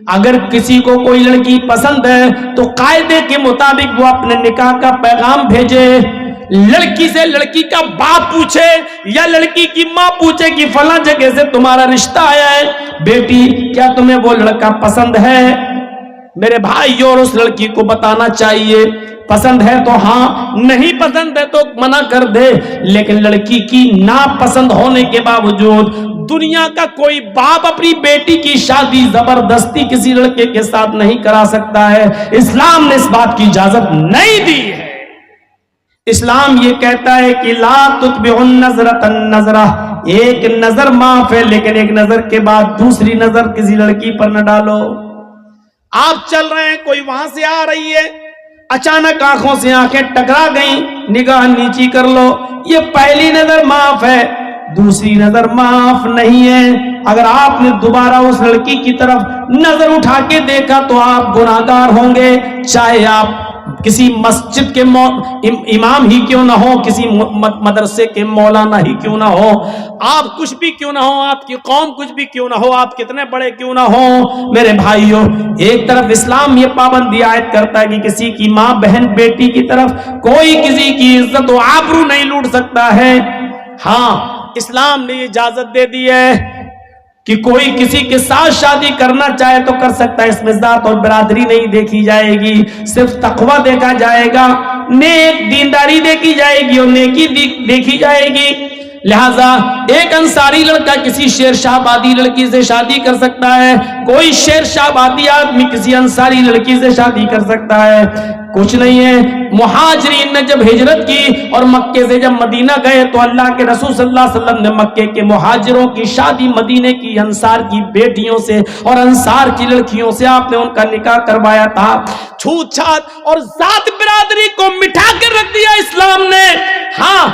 اگر کسی کو کوئی لڑکی پسند ہے تو قاعدے کے مطابق وہ اپنے نکاح کا پیغام بھیجے. لڑکی سے لڑکی کا باپ پوچھے یا لڑکی کی ماں پوچھے کہ فلاں جگہ سے تمہارا رشتہ آیا ہے، بیٹی کیا تمہیں وہ لڑکا پسند ہے؟ میرے بھائی اور اس لڑکی کو بتانا چاہیے پسند ہے تو ہاں، نہیں پسند ہے تو منع کر دے. لیکن لڑکی کی ناپسند ہونے کے باوجود دنیا کا کوئی باپ اپنی بیٹی کی شادی زبردستی کسی لڑکے کے ساتھ نہیں کرا سکتا ہے. اسلام نے اس بات کی اجازت نہیں دی ہے. اسلام یہ کہتا ہے کہ لا تتبع النظرۃ النظرہ، ایک نظر معاف ہے لیکن ایک نظر کے بعد دوسری نظر کسی لڑکی پر نہ ڈالو. آپ چل رہے ہیں، کوئی وہاں سے آ رہی ہے، اچانک آنکھوں سے آنکھیں ٹکرا گئیں، نگاہ نیچی کر لو، یہ پہلی نظر معاف ہے، دوسری نظر معاف نہیں ہے. اگر آپ نے دوبارہ اس لڑکی کی طرف نظر اٹھا کے دیکھا تو آپ گناہگار ہوں گے، چاہے آپ کسی مسجد کے امام ہی کیوں نہ ہو، کسی مدرسے کے مولانا ہی کیوں نہ ہو، آپ کچھ بھی کیوں نہ ہو، آپ کی قوم کچھ بھی کیوں نہ ہو، آپ کتنے بڑے کیوں نہ ہو. میرے بھائیوں، ایک طرف اسلام یہ پابندی عائد کرتا ہے کہ کسی کی ماں بہن بیٹی کی طرف کوئی کسی کی عزت و آبرو نہیں لوٹ سکتا ہے. ہاں، اسلام نے اجازت دے دی ہے کہ کوئی کسی کے ساتھ شادی کرنا چاہے تو کر سکتا ہے. اس میں ذات اور برادری نہیں دیکھی جائے گی، صرف تقوی دیکھا جائے گا، نیک دینداری دیکھی جائے گی اور نیکی دیکھی جائے گی. لہذا ایک انصاری لڑکا کسی شیر شاہ آبادی لڑکی سے شادی کر سکتا ہے، کوئی شیر شاہ آبادی آدمی کسی انصاری لڑکی سے شادی کر سکتا ہے. کچھ نہیں ہے. مہاجرین نے جب ہجرت کی اور مکے سے جب مدینہ گئے تو اللہ کے رسول صلی اللہ علیہ وسلم نے مکے کے مہاجروں کی شادی مدینے کی انصار کی بیٹیوں سے اور انصار کی لڑکیوں سے آپ نے ان کا نکاح کروایا تھا. چھوت چھات اور ذات برادری کو مٹھا کر رکھ دیا اسلام نے. ہاں،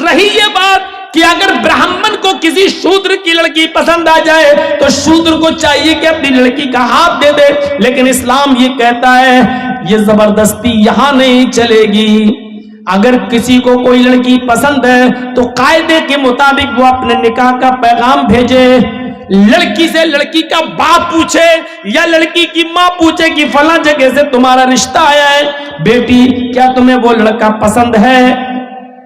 رہی یہ بات کہ اگر برہمن کو کسی شودر کی لڑکی پسند آ جائے تو شودر کو چاہیے کہ اپنی لڑکی کا ہاتھ دے دے، لیکن اسلام یہ کہتا ہے یہ زبردستی یہاں نہیں چلے گی. اگر کسی کو کوئی لڑکی پسند ہے تو قاعدے کے مطابق وہ اپنے نکاح کا پیغام بھیجے. لڑکی سے لڑکی کا باپ پوچھے یا لڑکی کی ماں پوچھے کہ فلاں جگہ سے تمہارا رشتہ آیا ہے، بیٹی کیا تمہیں وہ لڑکا پسند ہے؟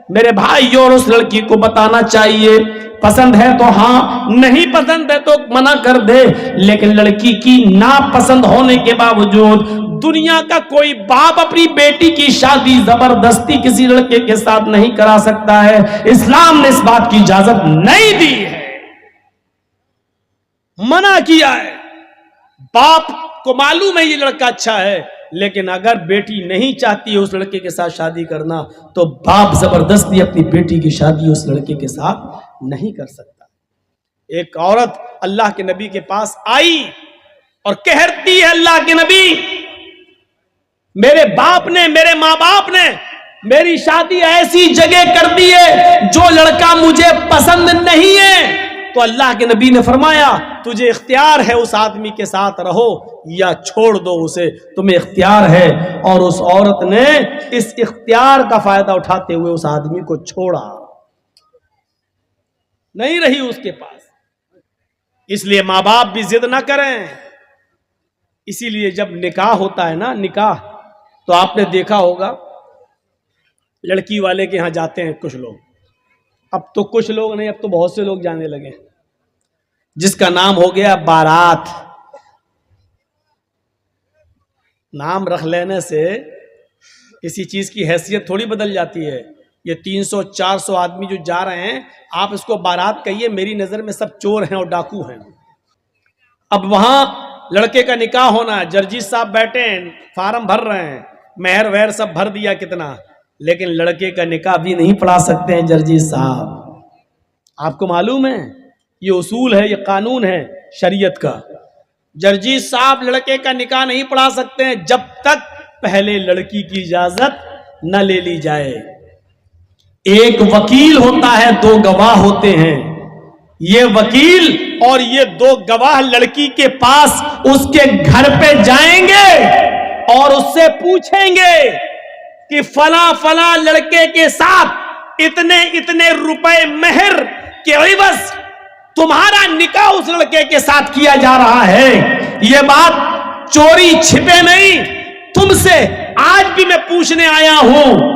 میرے بھائی اور اس لڑکی کو بتانا چاہیے پسند ہے تو ہاں، نہیں پسند ہے تو منع کر دے. لیکن لڑکی کی ناپسند ہونے کے باوجود دنیا کا کوئی باپ اپنی بیٹی کی شادی زبردستی کسی لڑکے کے ساتھ نہیں کرا سکتا ہے. اسلام نے اس بات کی اجازت نہیں دی ہے، منع کیا ہے. باپ کو معلوم ہے یہ لڑکا اچھا ہے، لیکن اگر بیٹی نہیں چاہتی ہے اس لڑکے کے ساتھ شادی کرنا تو باپ زبردستی اپنی بیٹی کی شادی اس لڑکے کے ساتھ نہیں کر سکتا. ایک عورت اللہ کے نبی کے پاس آئی اور کہتی ہے اللہ کے نبی، میرے باپ نے، میرے ماں باپ نے میری شادی ایسی جگہ کر دی ہے جو لڑکا مجھے پسند نہیں ہے. تو اللہ کے نبی نے فرمایا تجھے اختیار ہے اس آدمی کے ساتھ رہو یا چھوڑ دو اسے، تمہیں اختیار ہے. اور اس عورت نے اس اختیار کا فائدہ اٹھاتے ہوئے اس آدمی کو چھوڑا، نہیں رہی اس کے پاس. اس لیے ماں باپ بھی ضد نہ کریں. اسی لیے جب نکاح ہوتا ہے نا، نکاح تو آپ نے دیکھا ہوگا لڑکی والے کے ہاں جاتے ہیں کچھ لوگ، اب تو کچھ لوگ نہیں، اب تو بہت سے لوگ جانے لگے، جس کا نام ہو گیا بارات. نام رکھ لینے سے کسی چیز کی حیثیت تھوڑی بدل جاتی ہے. یہ 300-400 آدمی جو جا رہے ہیں، آپ اس کو بارات کہیے، میری نظر میں سب چور ہیں اور ڈاکو ہیں. اب وہاں لڑکے کا نکاح ہونا ہے، جرجیز صاحب بیٹھے ہیں، فارم بھر رہے ہیں، مہر وہر سب بھر دیا کتنا، لیکن لڑکے کا نکاح بھی نہیں پڑھا سکتے ہیں جرجیز صاحب. آپ کو معلوم ہے یہ اصول ہے، یہ قانون ہے شریعت کا. جرجیز صاحب لڑکے کا نکاح نہیں پڑھا سکتے ہیں جب تک پہلے لڑکی کی اجازت نہ لے لی جائے. ایک وکیل ہوتا ہے، 2 گواہ ہوتے ہیں. یہ وکیل اور یہ 2 گواہ لڑکی کے پاس اس کے گھر پہ جائیں گے اور اس سے پوچھیں گے کہ فلاں فلاں لڑکے کے ساتھ اتنے روپے مہر کے عوض تمہارا نکاح اس لڑکے کے ساتھ کیا جا رہا ہے، یہ بات چوری چھپے نہیں، تم سے آج بھی میں پوچھنے آیا ہوں،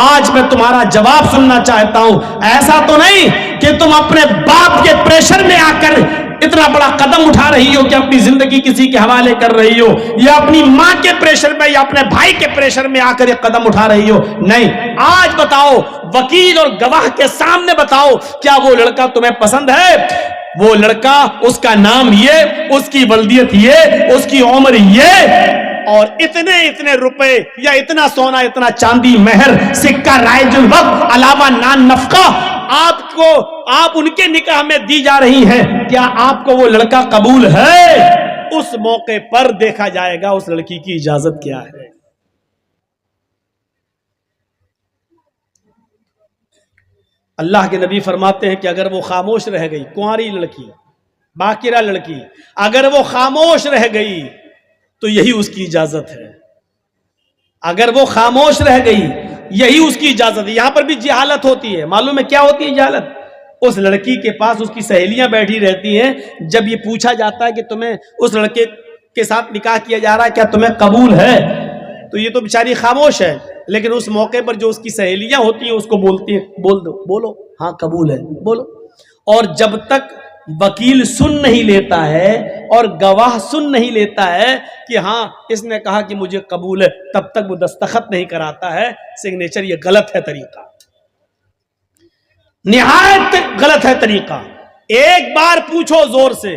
آج میں تمہارا جواب سننا چاہتا ہوں۔ ایسا تو نہیں کہ تم اپنے باپ کے پریشر میں آ کر اتنا بڑا قدم اٹھا رہی ہو کہ اپنی زندگی کسی کے حوالے کر رہی ہو، یا اپنی ماں کے پریشر میں یا اپنے بھائی کے پریشر میں آ کر یہ قدم اٹھا رہی ہو۔ نہیں، آج بتاؤ، وکیل اور گواہ کے سامنے بتاؤ، کیا وہ لڑکا تمہیں پسند ہے؟ وہ لڑکا، اس کا نام یہ، اس کی ولدیت یہ، اس کی عمر یہ، اور اتنے اتنے روپے یا اتنا سونا، اتنا چاندی، مہر، سکہ رائج الوقت، علاوہ نان نفقہ آپ ان کے نکاح میں دی جا رہی ہیں۔ کیا آپ کو وہ لڑکا قبول ہے؟ اس موقع پر دیکھا جائے گا اس لڑکی کی اجازت کیا ہے۔ اللہ کے نبی فرماتے ہیں کہ اگر وہ خاموش رہ گئی، کنواری لڑکی، باکرہ لڑکی، اگر وہ خاموش رہ گئی تو یہی اس کی اجازت ہے۔ اگر وہ خاموش رہ گئی یہی اس کی اجازت ہے۔ یہاں پر بھی جہالت ہوتی ہے، معلوم ہے کیا ہوتی ہے جہالت؟ اس لڑکی کے پاس اس کی سہیلیاں بیٹھی رہتی ہیں، جب یہ پوچھا جاتا ہے کہ تمہیں اس لڑکے کے ساتھ نکاح کیا جا رہا ہے، کیا تمہیں قبول ہے، تو یہ تو بیچاری خاموش ہے، لیکن اس موقع پر جو اس کی سہیلیاں ہوتی ہیں اس کو بولتی ہیں، بول دو، بولو، ہاں قبول ہے، بولو۔ اور جب تک وکیل سن نہیں لیتا ہے اور گواہ سن نہیں لیتا ہے کہ ہاں اس نے کہا کہ مجھے قبول ہے، تب تک وہ دستخط نہیں کراتا ہے سگنیچر۔ یہ غلط ہے طریقہ، نہایت غلط ہے طریقہ۔ ایک بار پوچھو زور سے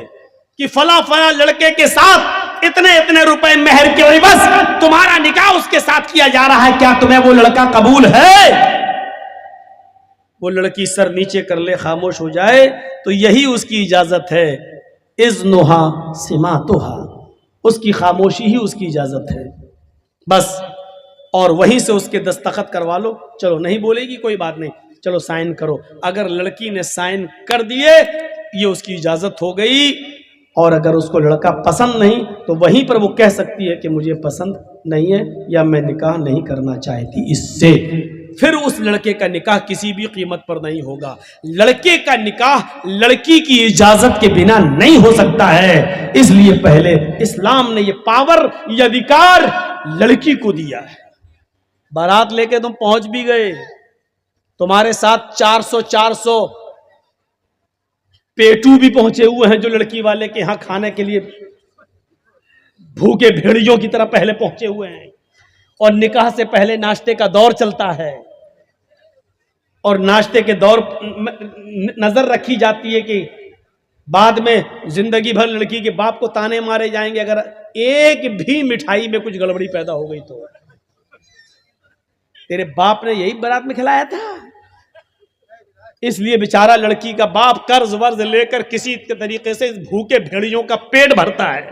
کہ فلاں فلاں لڑکے کے ساتھ اتنے اتنے روپے مہر کے عوض تمہارا نکاح اس کے ساتھ کیا جا رہا ہے، کیا تمہیں وہ لڑکا قبول ہے؟ وہ لڑکی سر نیچے کر لے، خاموش ہو جائے تو یہی اس کی اجازت ہے۔ اذنھا سماطھا، اس کی خاموشی ہی اس کی اجازت ہے بس۔ اور وہیں سے اس کے دستخط کروا لو، چلو نہیں بولے گی کوئی بات نہیں، چلو سائن کرو۔ اگر لڑکی نے سائن کر دیے یہ اس کی اجازت ہو گئی، اور اگر اس کو لڑکا پسند نہیں تو وہیں پر وہ کہہ سکتی ہے کہ مجھے پسند نہیں ہے یا میں نکاح نہیں کرنا چاہتی اس سے۔ پھر اس لڑکے کا نکاح کسی بھی قیمت پر نہیں ہوگا۔ لڑکے کا نکاح لڑکی کی اجازت کے بنا نہیں ہو سکتا ہے، اس لیے پہلے اسلام نے یہ پاور، یہ ادھیکار لڑکی کو دیا ہے۔ بارات لے کے تم پہنچ بھی گئے، تمہارے ساتھ 400 پیٹو بھی پہنچے ہوئے ہیں جو لڑکی والے کے ہاں کھانے کے لیے بھوکے بھیڑیوں کی طرح پہلے پہنچے ہوئے ہیں، اور نکاح سے پہلے ناشتے کا دور چلتا ہے، اور ناشتے کے دور نظر رکھی جاتی ہے کہ بعد میں زندگی بھر لڑکی کے باپ کو تانے مارے جائیں گے اگر ایک بھی مٹھائی میں کچھ گڑبڑی پیدا ہو گئی تو۔ تیرے باپ نے یہی بارات میں کھلایا تھا، اس لیے بیچارہ لڑکی کا باپ قرض ورز لے کر کسی طریقے سے بھوکے بھیڑیوں کا پیٹ بھرتا ہے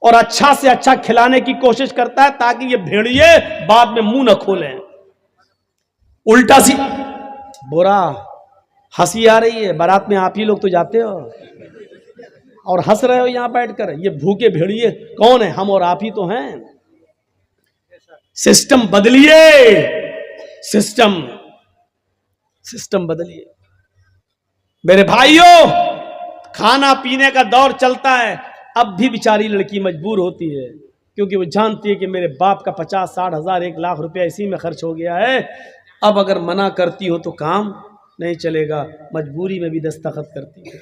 اور اچھا سے اچھا کھلانے کی کوشش کرتا ہے تاکہ یہ بھیڑیے بعد میں منہ نہ کھولیں۔ الٹا سی برا، ہنسی آ رہی ہے، بارات میں آپ ہی لوگ تو جاتے ہو اور ہنس رہے ہو یہاں بیٹھ کر۔ یہ بھوکے بھیڑیے کون ہیں؟ ہم اور آپ ہی تو ہیں۔ سسٹم بدلیے، سسٹم بدلیے میرے بھائیوں۔ کھانا پینے کا دور چلتا ہے، اب بھی بیچاری لڑکی مجبور ہوتی ہے کیونکہ وہ جانتی ہے کہ میرے باپ کا 50-60 ہزار 1 لاکھ روپیہ اسی میں خرچ ہو گیا ہے، اب اگر منع کرتی ہو تو کام نہیں چلے گا، مجبوری میں بھی دستخط کرتی ہے۔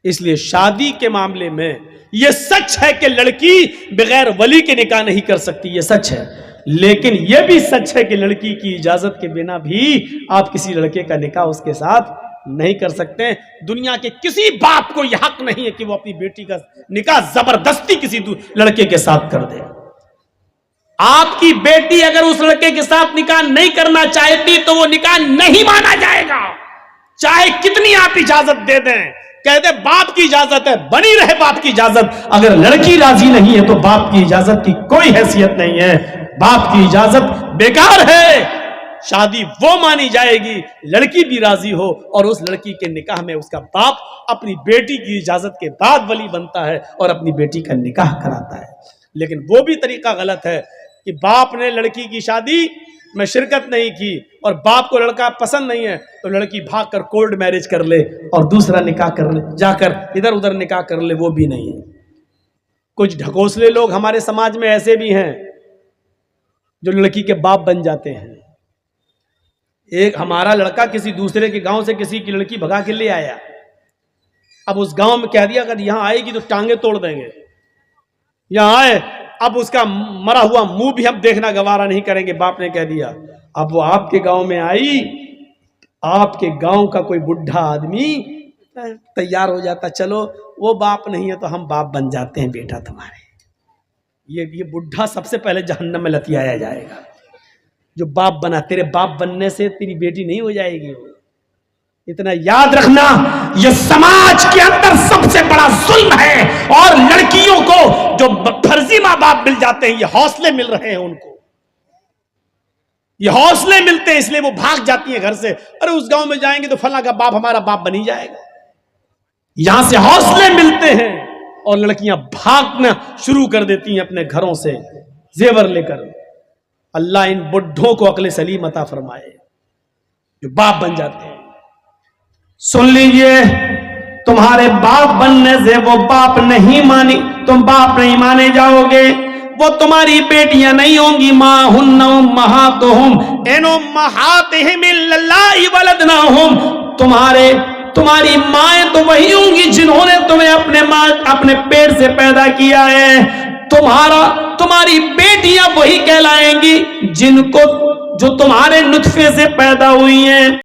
اس لیے شادی کے معاملے میں یہ سچ ہے کہ لڑکی بغیر ولی کے نکاح نہیں کر سکتی، یہ سچ ہے، لیکن یہ بھی سچ ہے کہ لڑکی کی اجازت کے بنا بھی آپ کسی لڑکے کا نکاح اس کے ساتھ نہیں کر سکتے۔ دنیا کے کسی باپ کو یہ حق نہیں ہے کہ وہ اپنی بیٹی کا نکاح زبردستی کسی لڑکے کے ساتھ کر دے۔ آپ کی بیٹی اگر اس لڑکے کے ساتھ نکاح نہیں کرنا چاہتی تو وہ نکاح نہیں مانا جائے گا، چاہے کتنی آپ اجازت دے دیں، کہہ دے باپ کی اجازت ہے، بنی رہے باپ کی اجازت۔ اگر لڑکی راضی نہیں ہے تو باپ کی اجازت کی کوئی حیثیت نہیں ہے، باپ کی اجازت بیکار ہے۔ شادی وہ مانی جائے گی لڑکی بھی راضی ہو اور اس لڑکی کے نکاح میں اس کا باپ اپنی بیٹی کی اجازت کے بعد ولی بنتا ہے اور اپنی بیٹی کا نکاح کراتا ہے۔ لیکن وہ بھی طریقہ غلط ہے کہ باپ نے لڑکی کی شادی میں شرکت نہیں کی اور باپ کو لڑکا پسند نہیں ہے تو لڑکی بھاگ کر کولڈ میرج کر لے اور دوسرا نکاح کر لے، جا کر ادھر ادھر نکاح کر لے، وہ بھی نہیں ہے۔ کچھ ڈھکوسلے لوگ ہمارے سماج میں ایسے بھی ہیں جو لڑکی کے باپ بن جاتے ہیں۔ ایک ہمارا لڑکا کسی دوسرے کے گاؤں سے کسی کی لڑکی بھگا کے لے آیا، اب اس گاؤں میں کہہ دیا اگر یہاں آئے گی تو ٹانگیں توڑ دیں گے، یہاں آئے اب اس کا مرا ہوا منہ بھی ہم دیکھنا گوارا نہیں کریں گے، باپ نے کہہ دیا۔ اب وہ آپ کے گاؤں میں آئی، آپ کے گاؤں کا کوئی بڈھا آدمی تیار ہو جاتا، چلو وہ باپ نہیں ہے تو ہم باپ بن جاتے ہیں بیٹا تمہارے۔ یہ بڈھا سب سے پہلے جہنم میں لتیایا جائے گا، جو باپ بنا۔ تیرے باپ بننے سے تیری بیٹی نہیں ہو جائے گی۔ اتنا یاد رکھنا، یہ سماج کے اندر سب سے بڑا ظلم ہے، اور لڑکیوں کو جو فرضی ماں باپ مل جاتے ہیں، یہ حوصلے مل رہے ہیں ان کو، یہ حوصلے ملتے ہیں، اس لیے وہ بھاگ جاتی ہیں گھر سے۔ ارے اس گاؤں میں جائیں گے تو فلاں کا باپ ہمارا باپ بن ہی جائے گا، یہاں سے حوصلے ملتے ہیں اور لڑکیاں بھاگنا شروع کر دیتی ہیں اپنے گھروں سے زیور لے کر۔ اللہ ان بڈھوں کو عقل سلیم عطا فرمائے جو باپ بن جاتے ہیں۔ سن لیجئے، تمہارے باپ بننے سے وہ باپ نہیں مانی، تم باپ نہیں مانے جاؤ گے، وہ تمہاری بیٹیاں نہیں ہوں گی۔ ما ہن امہاتہم ان امہاتہم الا اللہ ولدناہم، تمہاری مائیں تو وہی ہوں گی جنہوں نے تمہیں اپنے پیٹ سے پیدا کیا ہے، تمہاری بیٹیاں وہی کہلائیں گی جو تمہارے نطفے سے پیدا ہوئی ہیں۔